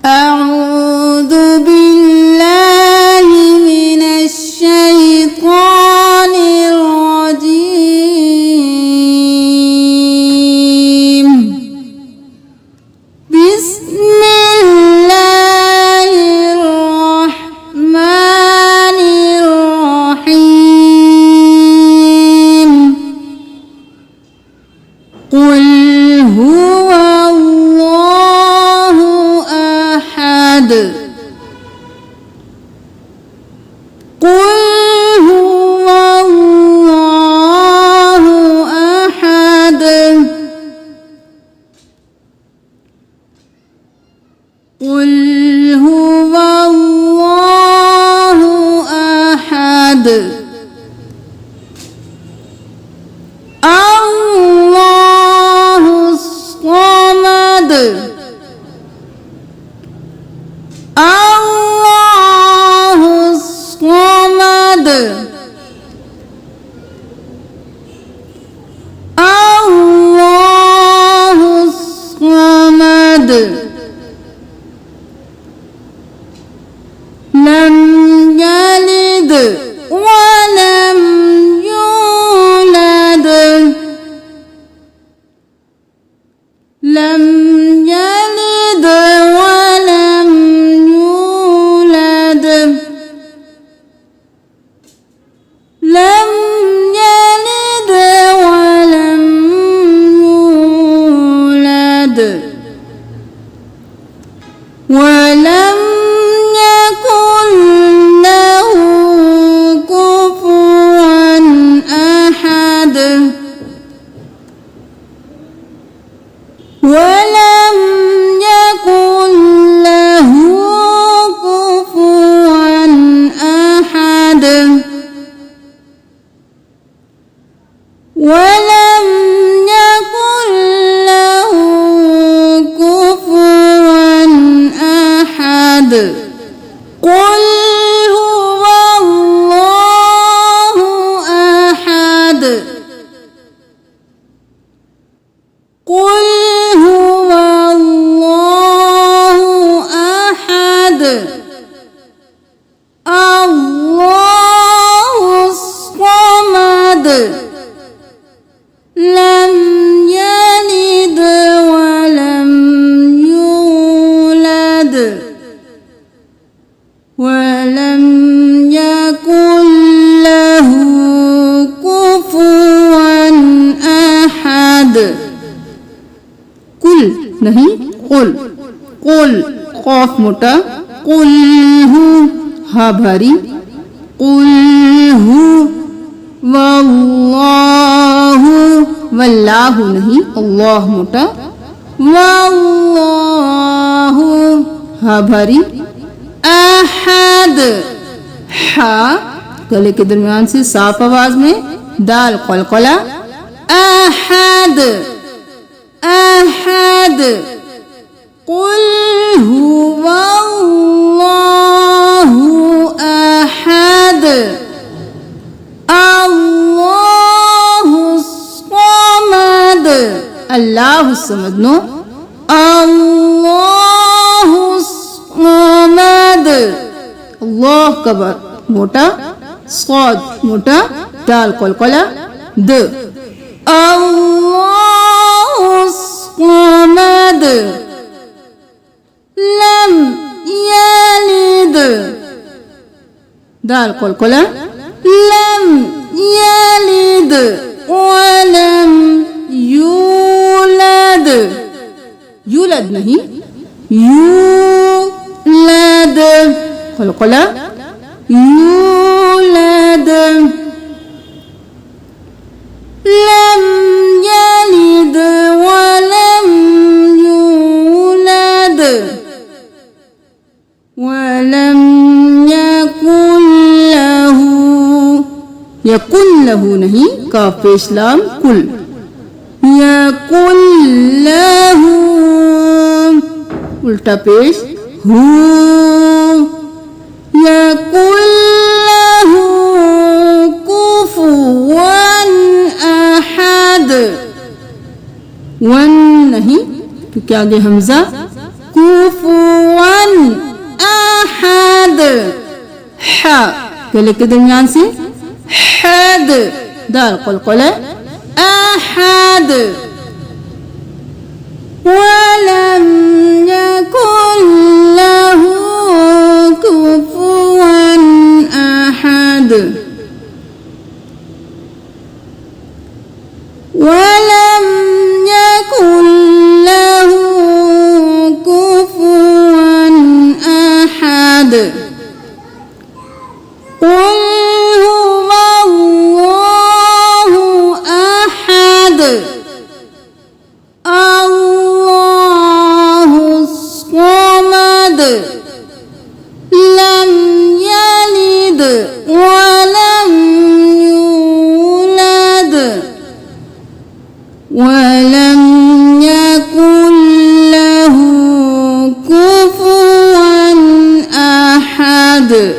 أعوذ بالله من الشيطان الرجيم. بسم الله الرحمن الرحيم. قل هو الله أحد. قل هو الله أحد. قل هو الله أحد. الله الصمد. الله الصمد. الله الصمد. لم يلد ولم يولد. لم يلد ولم يولد. لم يلد ولم يولد. ولم يكن له كفوا أحد. ولم يكن له كفوا أحد. ولم يكن له كفوا أحد. قل هو الله أحد. قل هو الله أحد. الله الصمد. لم يلد ولم يولد. ولم يكن له كفوا أحد. कुल नहीं कुल. कुल कौफ मोटा. कुल हु हा भारी. कुल हु वल्लाहु वल्लाहु नहीं अल्लाह मोटा. वल्लाहु हा भारी. अहद हा गले के दरमियान से साफ आवाज में दाल कलकला. अहद أحد. قل هو الله أحد. الله الصمد. الله الصمد نو. الله الصمد. الله كبر موटा. صاد موटा. دال قلقلة. د. الله الصمد. لم يلد. دال قلقلة. لم يلد ولم يولد. يولد नहीं يولد قلقلة. يولد. لم يلد ولم يولد. ولم يكن له. يكن له नहीं काफ पेश लाम कुल. يكن له उल्टा पेश हु. يكن له كفوا أحد. वन नहीं क्योंकि आगे हमजा कुफुवन كل kedengaran si had dal qalqala ahad ولم يكن له كفوا أحد ولم يكن له كفوا أحد قل هو الله أحد الله الصمد لم يلد ولم يولد ولم يكن له كفوا أحد